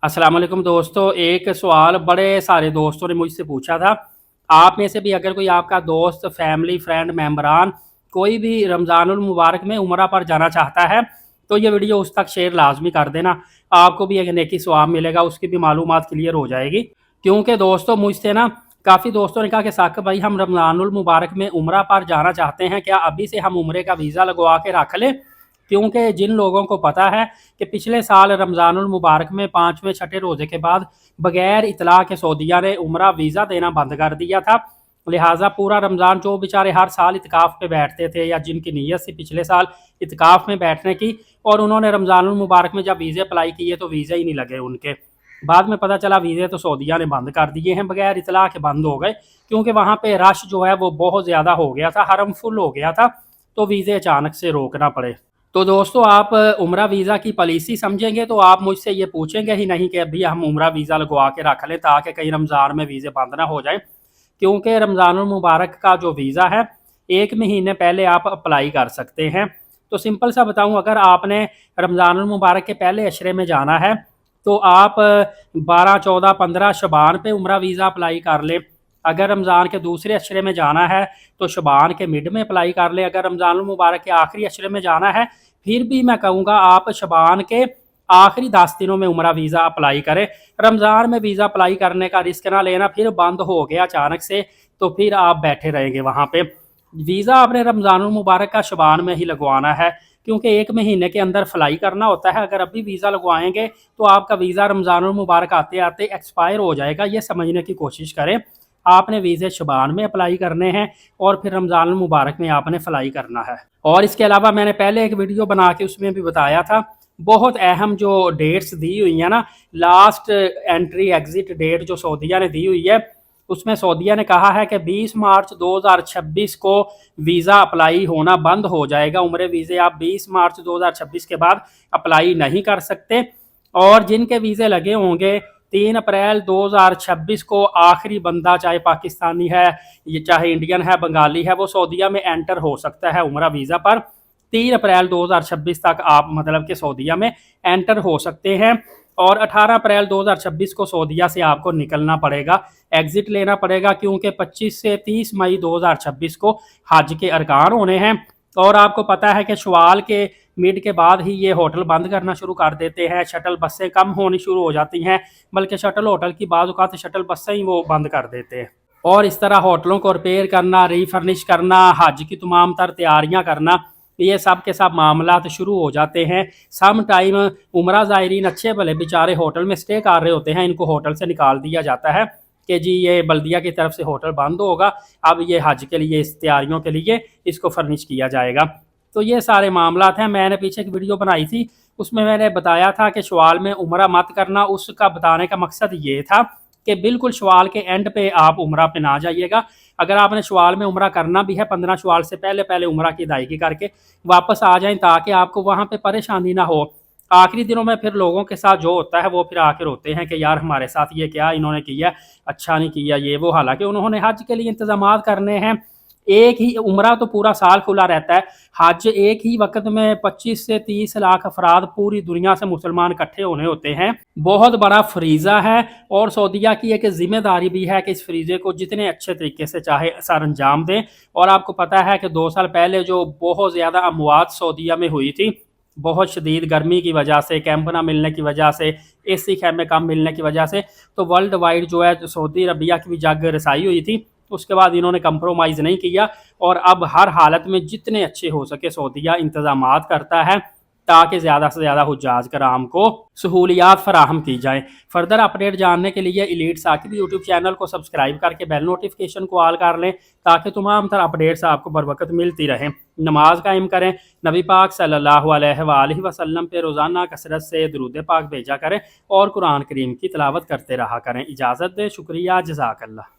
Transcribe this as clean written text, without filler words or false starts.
अस्सलाम वालेकुम दोस्तों। एक सवाल बड़े सारे दोस्तों ने मुझसे पूछा था। आप में से भी अगर कोई आपका दोस्त, फैमिली, फ्रेंड, मेंबरान कोई भी रमज़ानुल मुबारक में उम्रा पर जाना चाहता है तो ये वीडियो उस तक शेयर लाजमी कर देना। आपको भी एक नेकी सवाब मिलेगा, उसकी भी मालूमात क्लियर हो जाएगी। क्योंकि दोस्तों मुझसे ना काफ़ी दोस्तों ने कहा कि साकिब भाई हम रमज़ानुल मुबारक में उम्रा पर जाना चाहते हैं, क्या अभी से हम उम्रे का वीज़ा लगवा के रख लें? क्योंकि जिन लोगों को पता है कि पिछले साल रमज़ानुल मुबारक में 5वें छठे रोज़े के बाद बगैर इतला के सऊदीया ने उम्रा वीज़ा देना बंद कर दिया था, लिहाजा पूरा रमज़ान जो बेचारे हर साल इत्काफ़ पे बैठते थे या जिनकी नीयत से पिछले साल इत्काफ़ में बैठने की और उन्होंने रमज़ानुल मुबारक में जब वीज़े अप्लाई किए तो वीज़े ही नहीं लगे उनके। बाद में पता चला वीज़े तो सऊदीया ने बंद कर दिए हैं, बगैर इतला के बंद हो गए क्योंकि वहाँ पे रश जो है वो बहुत ज़्यादा हो गया था, हरम फुल हो गया था, तो वीज़े अचानक से रोकना पड़े। तो दोस्तों आप उम्रा वीज़ा की पॉलिसी समझेंगे तो आप मुझसे ये पूछेंगे ही नहीं कि अभी हम उम्रा वीज़ा लगवा के रख लें ताकि कहीं रमज़ान में वीज़े बंद ना हो जाए। क्योंकि रमज़ानुल मुबारक का जो वीज़ा है 1 महीने पहले आप अप्लाई कर सकते हैं। तो सिंपल सा बताऊं, अगर आपने रमज़ानुल मुबारक के पहले अशरे में जाना है तो आप 12, 14, 15 शबान पे उम्रा वीज़ा अप्लाई कर लें। अगर रमज़ान के दूसरे अशरे में जाना है तो शबान के मिड में अप्लाई कर लें। अगर रमज़ानुल मुबारक के आखिरी अशरे में जाना है फिर भी मैं कहूँगा आप शबान के आखिरी 10 दिनों में उम्रा वीज़ा अप्लाई करें। रमज़ान में वीज़ा अप्लाई करने का रिस्क ना लेना, फिर बंद हो गया अचानक से तो फिर आप बैठे रहेंगे वहाँ पे। वीज़ा आपने रमज़ानुल मुबारक का शबान में ही लगवाना है क्योंकि 1 महीने के अंदर फ्लाई करना होता है। अगर अभी वीज़ा लगवाएंगे तो आपका वीज़ा रमज़ानुल मुबारक आते आते एक्सपायर हो जाएगा, ये समझने की कोशिश करें। आपने वीज़े शबान में अप्लाई करने हैं और फिर रमज़ानुल मुबारक में आपने फ्लाई करना है। और इसके अलावा मैंने पहले एक वीडियो बना के उसमें भी बताया था, बहुत अहम जो डेट्स दी हुई है ना, लास्ट एंट्री एग्जिट डेट जो सऊदीया ने दी हुई है उसमें सऊदीया ने कहा है कि 20 मार्च 2026 को वीज़ा अप्लाई होना बंद हो जाएगा। उम्रे वीज़े आप 20 मार्च 2026 के बाद अप्लाई नहीं कर सकते और जिनके वीज़े लगे होंगे 3 अप्रैल 2026 को आखिरी बंदा, चाहे पाकिस्तानी है ये चाहे इंडियन है, बंगाली है, वो सऊदीया में एंटर हो सकता है उम्रा वीज़ा पर। 3 अप्रैल 2026 तक आप मतलब कि सऊदीया में एंटर हो सकते हैं और 18 अप्रैल 2026 को सऊदीया से आपको निकलना पड़ेगा, एग्जिट लेना पड़ेगा क्योंकि 25 से 30 मई 2026 को हज के अरकान होने हैं। और आपको पता है कि शवाल के मिड के बाद ही ये होटल बंद करना शुरू कर देते हैं, शटल बसें कम होनी शुरू हो जाती हैं, बल्कि शटल होटल की बाज़ औक़ात शटल बसें ही वो बंद कर देते हैं। और इस तरह होटलों को रिपेयर करना, रीफर्निश करना, हज की तमाम तर तैयारियाँ करना, ये सब के सब मामलात शुरू हो जाते हैं। सम टाइम उम्रा ज़ायरीन अच्छे भले बेचारे होटल में स्टे कर रहे होते हैं, इनको होटल से निकाल दिया जाता है कि जी ये बल्दिया की तरफ से होटल बंद होगा, अब ये हज के लिए इस तैयारियों के लिए इसको फर्निश किया जाएगा। तो ये सारे मामलात हैं। मैंने पीछे एक वीडियो बनाई थी, उसमें मैंने बताया था कि शवाल में उम्रा मत करना। उसका बताने का मकसद ये था कि बिल्कुल शवाल के एंड पे आप उम्रा पे ना जाइएगा। अगर आपने शवाल में उम्रा करना भी है 15 शवाल से पहले पहले उम्रा की अदायगी करके वापस आ जाएं ताकि आपको वहाँ पे परेशानी ना हो। आखिरी दिनों में फिर लोगों के साथ जो होता है वो फिर आके रोते हैं कि यार हमारे साथ ये क्या इन्होंने किया, अच्छा नहीं किया ये वो, हालांकि उन्होंने हज के लिए इंतजाम करने हैं। एक ही उम्रा तो पूरा साल खुला रहता है, हज एक ही वक्त में 25 से 30 लाख अफराद पूरी दुनिया से मुसलमान इकट्ठे होने होते हैं। बहुत बड़ा फ्रीज़ा है और सऊदीया की एक जिम्मेदारी भी है कि इस फ्रीज़े को जितने अच्छे तरीके से चाहे सर अंजाम दें। और आपको पता है कि 2 साल पहले जो बहुत ज़्यादा अमवात सऊदीया में हुई थी, बहुत शदीद गर्मी की वजह से, कैंप ना मिलने की वजह से, एसी खैमे कम मिलने की वजह से, तो वर्ल्ड वाइड जो है सऊदी अरबिया की भी जग रसाई हुई थी। उसके बाद इन्होंने कंप्रोमाइज़ नहीं किया और अब हर हालत में जितने अच्छे हो सके सऊदीया इंतजामात करता है ताकि ज़्यादा से ज़्यादा हुज्जाज कराम को सहूलियात फराहम की जाए। फर्दर अपडेट जानने के लिए एलीट साकिब यूट्यूब चैनल को सब्सक्राइब करके बेल नोटिफिकेशन को ऑल कर लें ताकि तमाम तरह अपडेट्स आपको बर वक्त मिलती रहें। नमाज कायम करें, नबी पाक सल्लल्लाहु अलैहि वसल्लम पे रोज़ाना कसरत से दुरूद पाक भेजा करें और कुरान करीम की तिलावत करते रहा करें। इजाज़त दें, शुक्रिया, जज़ाकल्लाह।